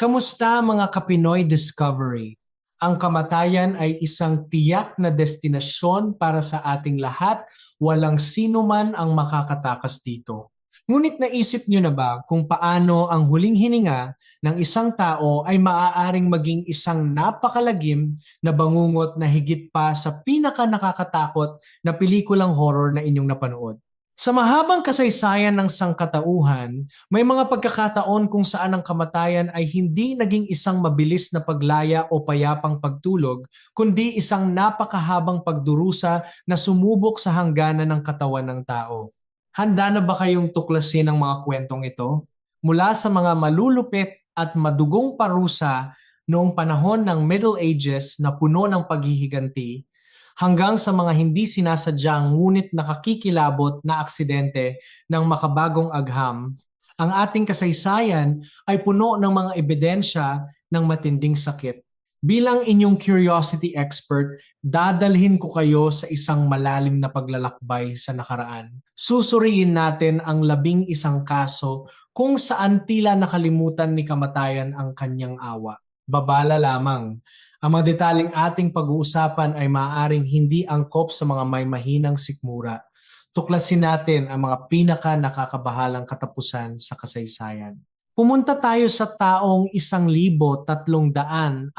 Kamusta mga Kapinoy Discovery? Ang kamatayan ay isang tiyak na destinasyon para sa ating lahat, walang sino man ang makakatakas dito. Ngunit naisip niyo na ba kung paano ang huling hininga ng isang tao ay maaaring maging isang napakalagim na bangungot na higit pa sa pinaka nakakatakot na pelikulang horror na inyong napanood? Sa mahabang kasaysayan ng sangkatauhan, may mga pagkakataon kung saan ang kamatayan ay hindi naging isang mabilis na paglaya o payapang pagtulog, kundi isang napakahabang pagdurusa na sumubok sa hangganan ng katawan ng tao. Handa na ba kayong tuklasin ang mga kwentong ito? Mula sa mga malulupit at madugong parusa noong panahon ng Middle Ages na puno ng paghihiganti, hanggang sa mga hindi sinasadyang ngunit nakakikilabot na aksidente ng makabagong agham, ang ating kasaysayan ay puno ng mga ebidensya ng matinding sakit. Bilang inyong curiosity expert, dadalhin ko kayo sa isang malalim na paglalakbay sa nakaraan. Susuriin natin ang 11 kaso kung saan tila nakalimutan ni kamatayan ang kanyang awa. Babala lamang. Ang mga detaling ating pag-uusapan ay maaaring hindi angkop sa mga may mahinang sikmura. Tuklasin natin ang mga pinaka nakakabahalang katapusan sa kasaysayan. Pumunta tayo sa taong 1327.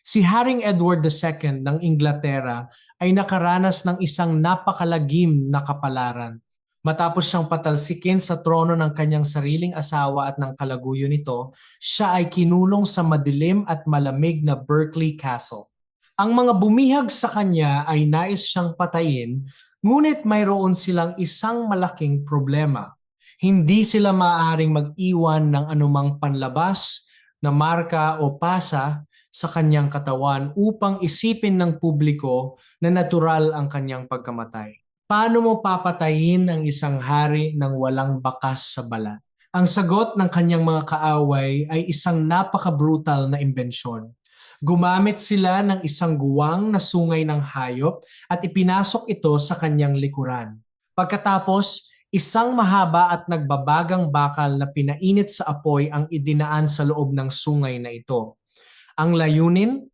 Si Haring Edward II ng Inglaterra ay nakaranas ng isang napakalagim na kapalaran. Matapos siyang patalsikin sa trono ng kanyang sariling asawa at ng kalaguyo nito, siya ay kinulong sa madilim at malamig na Berkeley Castle. Ang mga bumihag sa kanya ay nais siyang patayin, ngunit mayroon silang isang malaking problema. Hindi sila maaaring mag-iwan ng anumang panlabas na marka o pasa sa kanyang katawan upang isipin ng publiko na natural ang kanyang pagkamatay. Paano mo papatayin ang isang hari ng walang bakas sa balat? Ang sagot ng kanyang mga kaaway ay isang napaka-brutal na imbensyon. Gumamit sila ng isang guwang na sungay ng hayop at ipinasok ito sa kanyang likuran. Pagkatapos, isang mahaba at nagbabagang bakal na pinainit sa apoy ang idinaan sa loob ng sungay na ito. Ang layunin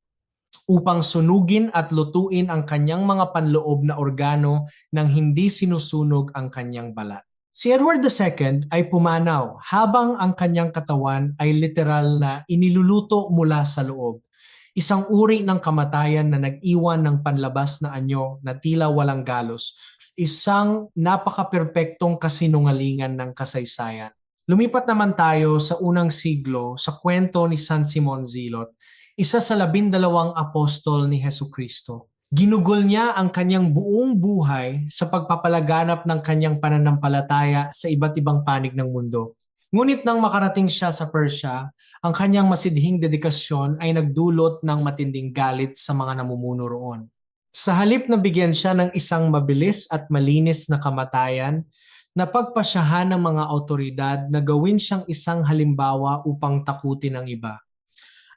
upang sunugin at lutuin ang kanyang mga panloob na organo nang hindi sinusunog ang kanyang balat. Si Edward II ay pumanaw habang ang kanyang katawan ay literal na iniluluto mula sa loob. Isang uri ng kamatayan na nag-iwan ng panlabas na anyo na tila walang galos. Isang napaka-perpektong kasinungalingan ng kasaysayan. Lumipat naman tayo sa unang siglo sa kwento ni San Simon Zilot, isa sa 12 apostol ni Hesukristo. Ginugol niya ang kanyang buong buhay sa pagpapalaganap ng kanyang pananampalataya sa iba't ibang panig ng mundo. Ngunit nang makarating siya sa Persia, ang kanyang masidhing dedikasyon ay nagdulot ng matinding galit sa mga namumuno roon. Sa halip na bigyan siya ng isang mabilis at malinis na kamatayan, napagpasyahan ng mga awtoridad na gawin siyang isang halimbawa upang takutin ang iba.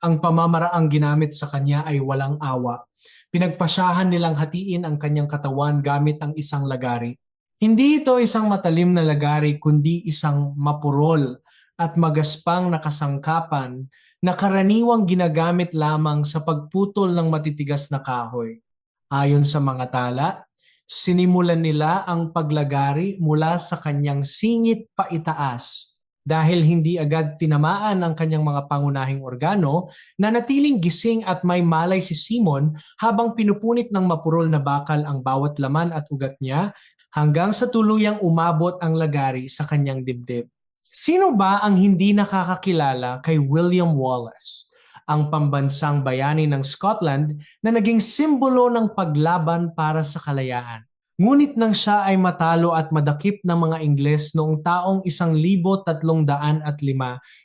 Ang pamamaraang ginamit sa kanya ay walang awa. Pinagpasyahan nilang hatiin ang kanyang katawan gamit ang isang lagari. Hindi ito isang matalim na lagari kundi isang mapurol at magaspang na kasangkapan na karaniwang ginagamit lamang sa pagputol ng matitigas na kahoy. Ayon sa mga tala, sinimulan nila ang paglagari mula sa kanyang singit paitaas. Dahil hindi agad tinamaan ang kanyang mga pangunahing organo, nanatiling gising at may malay si Simon habang pinupunit ng mapurol na bakal ang bawat laman at ugat niya hanggang sa tuluyang umabot ang lagari sa kanyang dibdib. Sino ba ang hindi nakakakilala kay William Wallace, ang pambansang bayani ng Scotland na naging simbolo ng paglaban para sa kalayaan? Ngunit nang siya ay matalo at madakip ng mga Ingles noong taong 1305,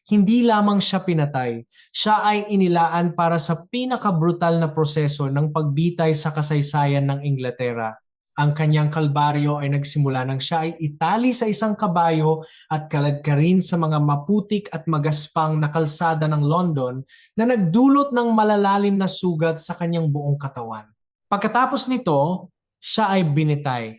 hindi lamang siya pinatay, siya ay inilaan para sa pinakabrutal na proseso ng pagbitay sa kasaysayan ng Inglaterra. Ang kanyang kalbaryo ay nagsimula nang siya ay itali sa isang kabayo at kaladkarin sa mga maputik at magaspang na kalsada ng London na nagdulot ng malalalim na sugat sa kanyang buong katawan. Pagkatapos nito, siya ay binitay.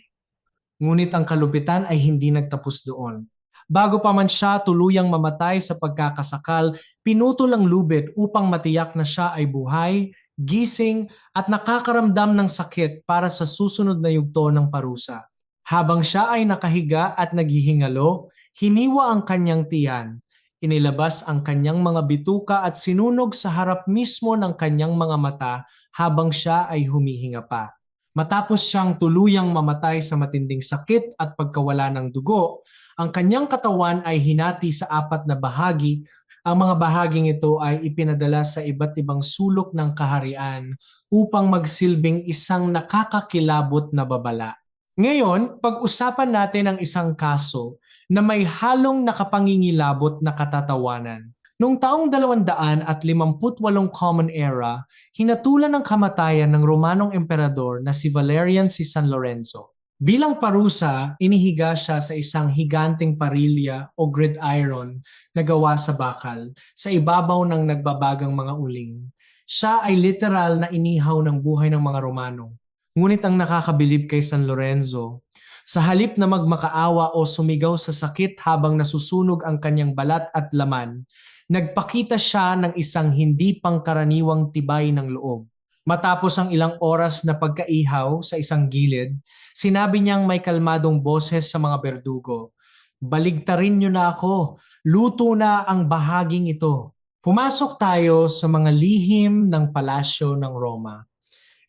Ngunit ang kalupitan ay hindi nagtapos doon. Bago pa man siya tuluyang mamatay sa pagkakasakal, pinutol ang lubid upang matiyak na siya ay buhay, gising at nakakaramdam ng sakit para sa susunod na yugto ng parusa. Habang siya ay nakahiga at naghihingalo, hiniwa ang kanyang tiyan. Inilabas ang kanyang mga bituka at sinunog sa harap mismo ng kanyang mga mata habang siya ay humihinga pa. Matapos siyang tuluyang mamatay sa matinding sakit at pagkawala ng dugo, ang kanyang katawan ay hinati sa apat na bahagi. Ang mga bahaging ito ay ipinadala sa iba't ibang sulok ng kaharian upang magsilbing isang nakakakilabot na babala. Ngayon, pag-usapan natin ang isang kaso na may halong nakapangingilabot na katatawanan. Noong taong 258 Common Era, hinatulan ng kamatayan ng Romanong emperador na si Valerian si San Lorenzo. Bilang parusa, inihiga siya sa isang higanting parilya o gridiron na gawa sa bakal sa ibabaw ng nagbabagang mga uling. Siya ay literal na inihaw ng buhay ng mga Romano. Ngunit ang nakakabilib kay San Lorenzo, sa halip na magmakaawa o sumigaw sa sakit habang nasusunog ang kanyang balat at laman, nagpakita siya ng isang hindi pangkaraniwang tibay ng loob. Matapos ang ilang oras na pagkaihaw sa isang gilid, sinabi niyang may kalmadong boses sa mga berdugo, "Baligtarin niyo na ako, luto na ang bahaging ito." Pumasok tayo sa mga lihim ng palasyo ng Roma.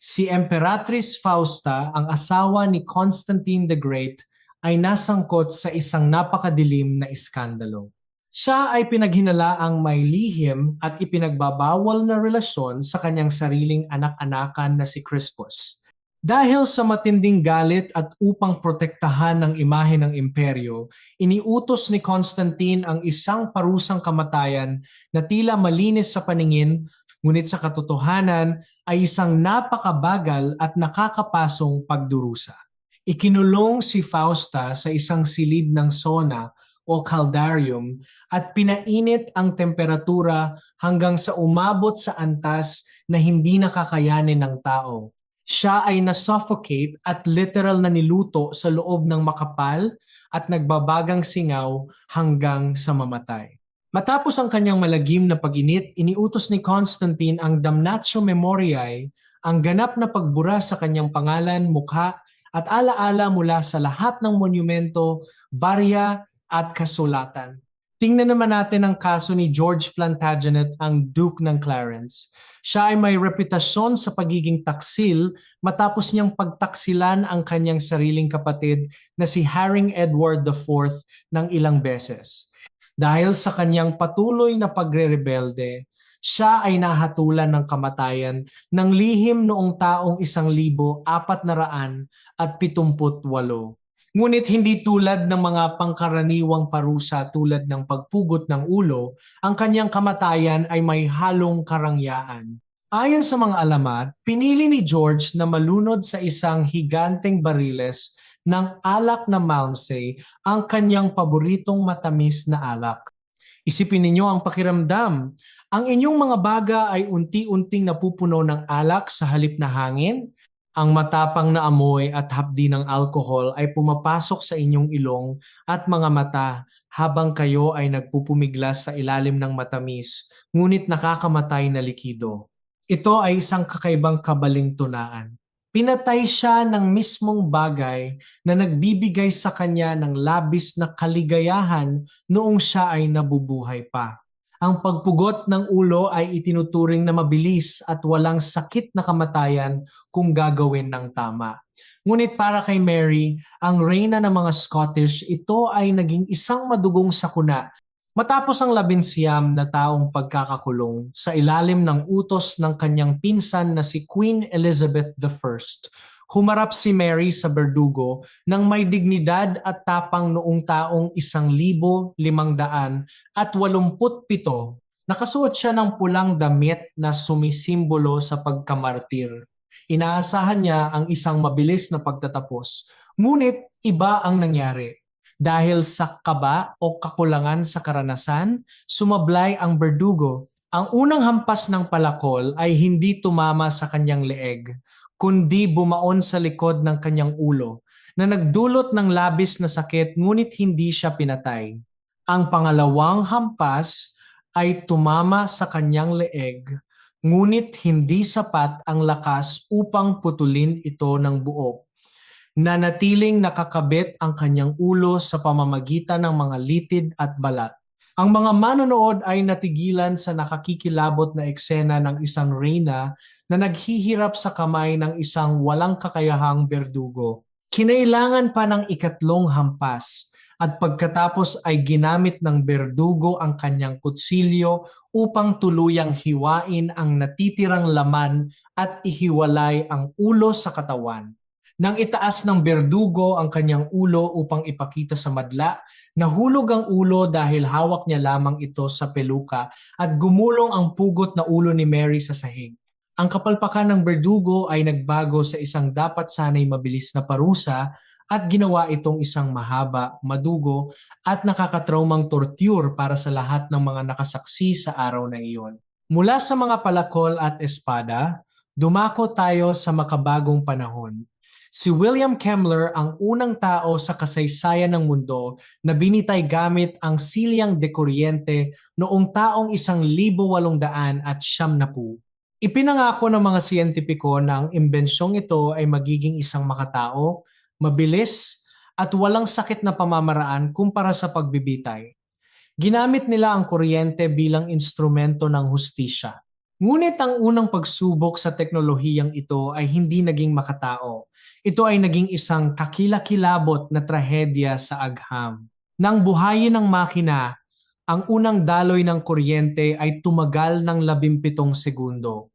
Si Emperatrice Fausta, ang asawa ni Constantine the Great, ay nasangkot sa isang napakadilim na iskandalo. Siya ay pinaghinalaang may lihim at ipinagbabawal na relasyon sa kanyang sariling anak-anakan na si Crispus. Dahil sa matinding galit at upang protektahan ng imahe ng imperyo, iniutos ni Constantine ang isang parusang kamatayan na tila malinis sa paningin, ngunit sa katotohanan ay isang napakabagal at nakakapasong pagdurusa. Ikinulong si Fausta sa isang silid ng sona o caldarium at pinainit ang temperatura hanggang sa umabot sa antas na hindi nakakayanin ng tao. Siya ay nasuffocate at literal na niluto sa loob ng makapal at nagbabagang singaw hanggang sa mamatay. Matapos ang kanyang malagim na pag-init, iniutos ni Constantine ang Damnatio Memoriae, ang ganap na pagbura sa kanyang pangalan, mukha at alaala mula sa lahat ng monumento, barya at kasulatan. Tingnan naman natin ang kaso ni George Plantagenet, ang Duke ng Clarence. Siya ay may reputasyon sa pagiging taksil matapos niyang pagtaksilan ang kanyang sariling kapatid na si Haring Edward IV ng ilang beses. Dahil sa kanyang patuloy na pagre-rebelde, siya ay nahatulan ng kamatayan ng lihim noong taong 1478. Ngunit hindi tulad ng mga pangkaraniwang parusa tulad ng pagpugot ng ulo, ang kanyang kamatayan ay may halong karangyaan. Ayon sa mga alamat, pinili ni George na malunod sa isang higanteng bariles ng alak na Malmsey, ang kanyang paboritong matamis na alak. Isipin ninyo ang pakiramdam. Ang inyong mga baga ay unti-unting napupuno ng alak sa halip na hangin. Ang matapang na amoy at hapdi ng alkohol ay pumapasok sa inyong ilong at mga mata habang kayo ay nagpupumiglas sa ilalim ng matamis, ngunit nakakamatay na likido. Ito ay isang kakaibang kabalingtunaan. Pinatay siya ng mismong bagay na nagbibigay sa kanya ng labis na kaligayahan noong siya ay nabubuhay pa. Ang pagpugot ng ulo ay itinuturing na mabilis at walang sakit na kamatayan kung gagawin ng tama. Ngunit para kay Mary, ang reyna ng mga Scottish, ito ay naging isang madugong sakuna. Matapos ang 11 na taong pagkakakulong sa ilalim ng utos ng kanyang pinsan na si Queen Elizabeth I, humarap si Mary sa berdugo ng may dignidad at tapang noong taong 1587. Nakasuot siya ng pulang damit na sumisimbolo sa pagkamartir. Inaasahan niya ang isang mabilis na pagtatapos, ngunit iba ang nangyari. Dahil sa kaba o kakulangan sa karanasan, sumablay ang berdugo. Ang unang hampas ng palakol ay hindi tumama sa kanyang leeg, kundi bumaon sa likod ng kanyang ulo, na nagdulot ng labis na sakit ngunit hindi siya pinatay. Ang pangalawang hampas ay tumama sa kanyang leeg, ngunit hindi sapat ang lakas upang putulin ito ng buo. Nanatiling nakakabit ang kanyang ulo sa pamamagitan ng mga litid at balat. Ang mga manonood ay natigilan sa nakakikilabot na eksena ng isang reyna na naghihirap sa kamay ng isang walang kakayahang berdugo. Kinailangan pa ng ikatlong hampas at pagkatapos ay ginamit ng berdugo ang kanyang kutsilyo upang tuluyang hiwain ang natitirang laman at ihiwalay ang ulo sa katawan. Nang itaas ng berdugo ang kanyang ulo upang ipakita sa madla, nahulog ang ulo dahil hawak niya lamang ito sa peluka at gumulong ang pugot na ulo ni Mary sa sahig. Ang kapalpakan ng berdugo ay nagbago sa isang dapat sanay mabilis na parusa at ginawa itong isang mahaba, madugo at nakakatraumang torture para sa lahat ng mga nakasaksi sa araw na iyon. Mula sa mga palakol at espada, dumako tayo sa makabagong panahon. Si William Kemmler ang unang tao sa kasaysayan ng mundo na binitay gamit ang silyang de kuryente noong taong 1890. Ipinangako ng mga siyentipiko na ang imbensyong ito ay magiging isang makatao, mabilis, at walang sakit na pamamaraan kumpara sa pagbibitay. Ginamit nila ang kuryente bilang instrumento ng hustisya. Ngunit ang unang pagsubok sa teknolohiyang ito ay hindi naging makatao. Ito ay naging isang kakilakilabot na trahedya sa agham. Nang buhayin ng makina, ang unang daloy ng kuryente ay tumagal ng 17 segundo.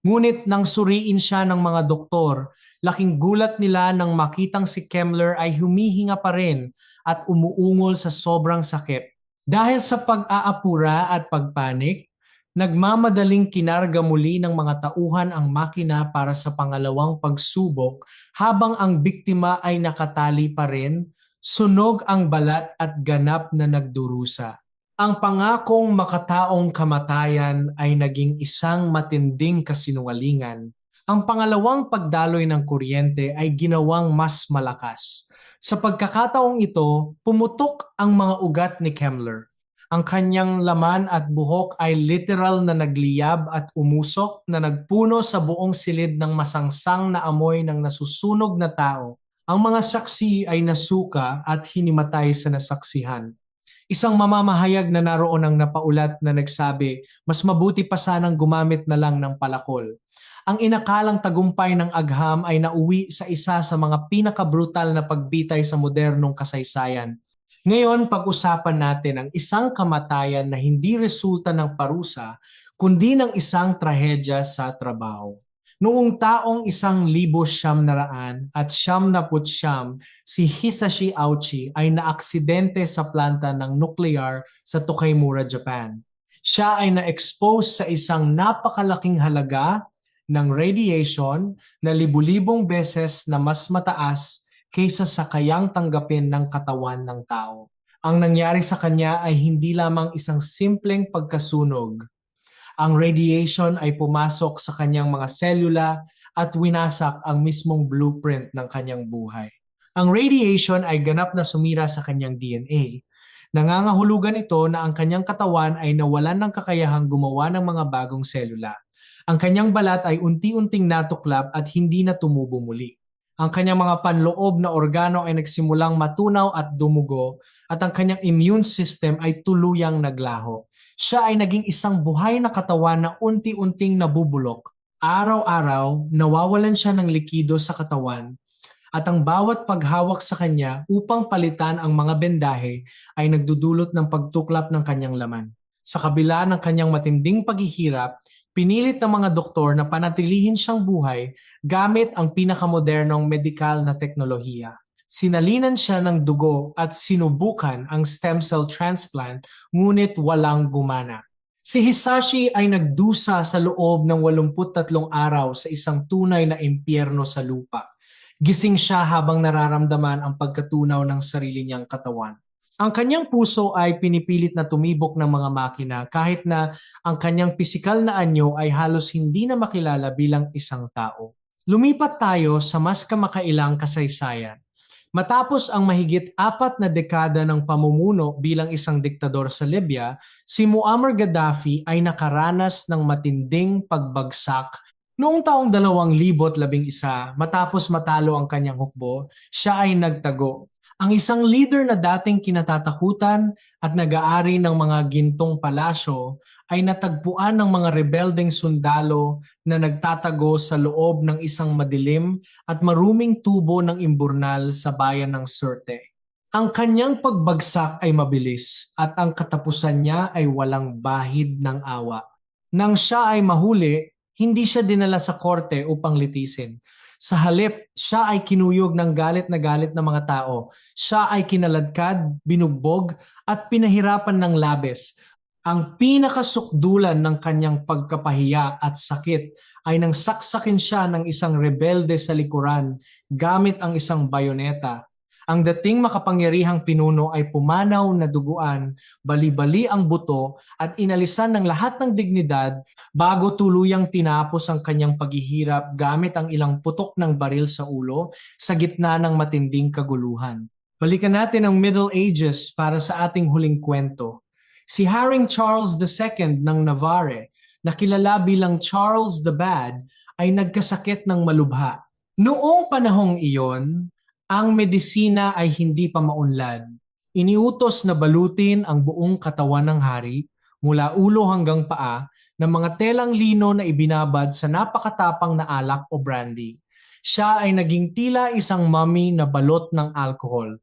Ngunit nang suriin siya ng mga doktor, laking gulat nila nang makitang si Kemmler ay humihinga pa rin at umuungol sa sobrang sakit. Dahil sa pag-aapura at pagpanik, nagmamadaling kinarga muli ng mga tauhan ang makina para sa pangalawang pagsubok habang ang biktima ay nakatali pa rin, sunog ang balat at ganap na nagdurusa. Ang pangakong makataong kamatayan ay naging isang matinding kasinungalingan. Ang pangalawang pagdaloy ng kuryente ay ginawang mas malakas. Sa pagkakataong ito, pumutok ang mga ugat ni Kemmler. Ang kanyang laman at buhok ay literal na nagliyab at umusok na nagpuno sa buong silid ng masangsang na amoy ng nasusunog na tao. Ang mga saksi ay nasuka at hinimatay sa nasaksihan. Isang mamamahayag na naroon ang napaulat na nagsabi, mas mabuti pa sanang gumamit na lang ng palakol. Ang inakalang tagumpay ng agham ay nauwi sa isa sa mga pinakabrutal na pagbitay sa modernong kasaysayan. Ngayon, pag-usapan natin ang isang kamatayan na hindi resulta ng parusa, kundi ng isang trahedya sa trabaho. Noong taong 1900, si Hisashi Ouchi ay naaksidente sa planta ng nuklear sa Tokaimura, Japan. Siya ay na-expose sa isang napakalaking halaga ng radiation na libu-libong beses na mas mataas kaysa sa kayang tanggapin ng katawan ng tao. Ang nangyari sa kanya ay hindi lamang isang simpleng pagkasunog. Ang radiation ay pumasok sa kanyang mga selula at winasak ang mismong blueprint ng kanyang buhay. Ang radiation ay ganap na sumira sa kanyang DNA. Nangangahulugan ito na ang kanyang katawan ay nawalan ng kakayahang gumawa ng mga bagong selula. Ang kanyang balat ay unti-unting natuklap at hindi na tumubo muli. Ang kanyang mga panloob na organo ay nagsimulang matunaw at dumugo at ang kanyang immune system ay tuluyang naglaho. Siya ay naging isang buhay na katawan na unti-unting nabubulok. Araw-araw, nawawalan siya ng likido sa katawan at ang bawat paghawak sa kanya upang palitan ang mga bendahe ay nagdudulot ng pagtuklap ng kanyang laman. Sa kabila ng kanyang matinding paghihirap, pinilit ng mga doktor na panatilihin siyang buhay gamit ang pinakamodernong medikal na teknolohiya. Sinalinan siya ng dugo at sinubukan ang stem cell transplant ngunit walang gumana. Si Hisashi ay nagdusa sa loob ng 83 araw sa isang tunay na impyerno sa lupa. Gising siya habang nararamdaman ang pagkatunaw ng sarili niyang katawan. Ang kanyang puso ay pinipilit na tumibok ng mga makina kahit na ang kanyang pisikal na anyo ay halos hindi na makilala bilang isang tao. Lumipat tayo sa mas kamakailang kasaysayan. Matapos ang mahigit 4 na dekada ng pamumuno bilang isang diktador sa Libya, si Muammar Gaddafi ay nakaranas ng matinding pagbagsak. Noong taong 2011, matapos matalo ang kanyang hukbo, siya ay nagtago. Ang isang leader na dating kinatatakutan at nag-aari ng mga gintong palasyo ay natagpuan ng mga rebeldeng sundalo na nagtatago sa loob ng isang madilim at maruming tubo ng imburnal sa bayan ng Sirte. Ang kanyang pagbagsak ay mabilis at ang katapusan niya ay walang bahid ng awa. Nang siya ay mahuli, hindi siya dinala sa korte upang litisin. Sa halip, siya ay kinuyog ng galit na galit ng mga tao. Siya ay kinaladkad, binugbog, at pinahirapan ng labis. Ang pinakasukdulan ng kanyang pagkapahiya at sakit ay nang saksakin siya ng isang rebelde sa likuran gamit ang isang bayoneta. Ang dating makapangyarihang pinuno ay pumanaw na duguan, bali-bali ang buto at inalisan ng lahat ng dignidad bago tuluyang tinapos ang kanyang paghihirap gamit ang ilang putok ng baril sa ulo sa gitna ng matinding kaguluhan. Balikan natin ang Middle Ages para sa ating huling kwento. Si Haring Charles II ng Navarre, na kilala bilang Charles the Bad, ay nagkasakit ng malubha. Noong panahong iyon, ang medisina ay hindi pa maunlad. Iniutos na balutin ang buong katawan ng hari, mula ulo hanggang paa, ng mga telang lino na ibinabad sa napakatapang na alak o brandy. Siya ay naging tila isang mummy na balot ng alkohol.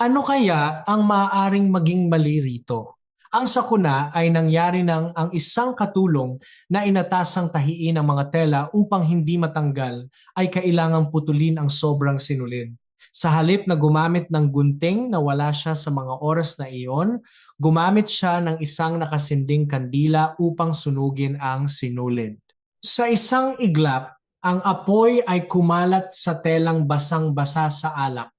Ano kaya ang maaaring maging mali rito? Ang sakuna ay nangyari nang ang isang katulong na inatasang tahiin ang mga tela upang hindi matanggal ay kailangang putulin ang sobrang sinulid. Sa halip na gumamit ng gunting na wala siya sa mga oras na iyon, gumamit siya ng isang nakasinding kandila upang sunugin ang sinulid. Sa isang iglap, ang apoy ay kumalat sa telang basang-basa sa alak.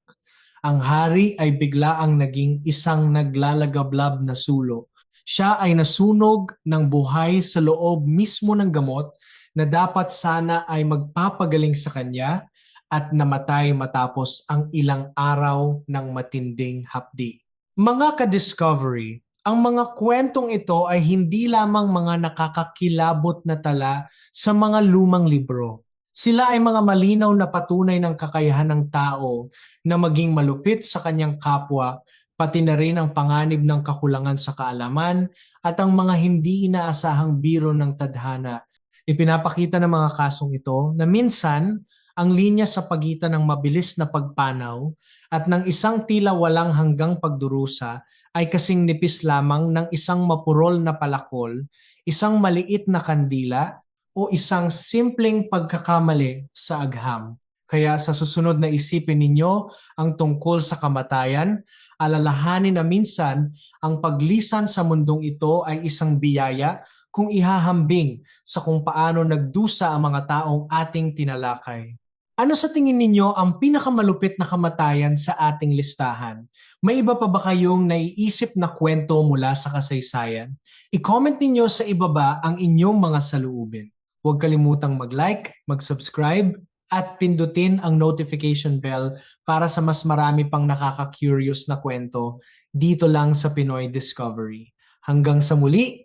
Ang hari ay biglaang naging isang naglalagablab na sulo. Siya ay nasunog ng buhay sa loob mismo ng gamot na dapat sana ay magpapagaling sa kanya at namatay matapos ang ilang araw ng matinding hapdi. Mga ka-discovery, ang mga kwentong ito ay hindi lamang mga nakakakilabot na tala sa mga lumang libro. Sila ay mga malinaw na patunay ng kakayahan ng tao na maging malupit sa kanyang kapwa, pati na rin ang panganib ng kakulangan sa kaalaman at ang mga hindi inaasahang biro ng tadhana. Ipinapakita ng mga kasong ito na minsan ang linya sa pagitan ng mabilis na pagpanaw at ng isang tila walang hanggang pagdurusa ay kasing nipis lamang ng isang mapurol na palakol, isang maliit na kandila, o isang simpleng pagkakamali sa agham. Kaya sa susunod na isipin ninyo ang tungkol sa kamatayan, alalahanin na minsan ang paglisan sa mundong ito ay isang biyaya kung ihahambing sa kung paano nagdusa ang mga taong ating tinalakay. Ano sa tingin ninyo ang pinakamalupit na kamatayan sa ating listahan? May iba pa ba kayong naiisip na kwento mula sa kasaysayan? I-comment ninyo sa ibaba ang inyong mga saloobin. Huwag kalimutang mag-like, mag-subscribe, at pindutin ang notification bell para sa mas marami pang nakaka-curious na kwento dito lang sa Pinoy Discovery. Hanggang sa muli,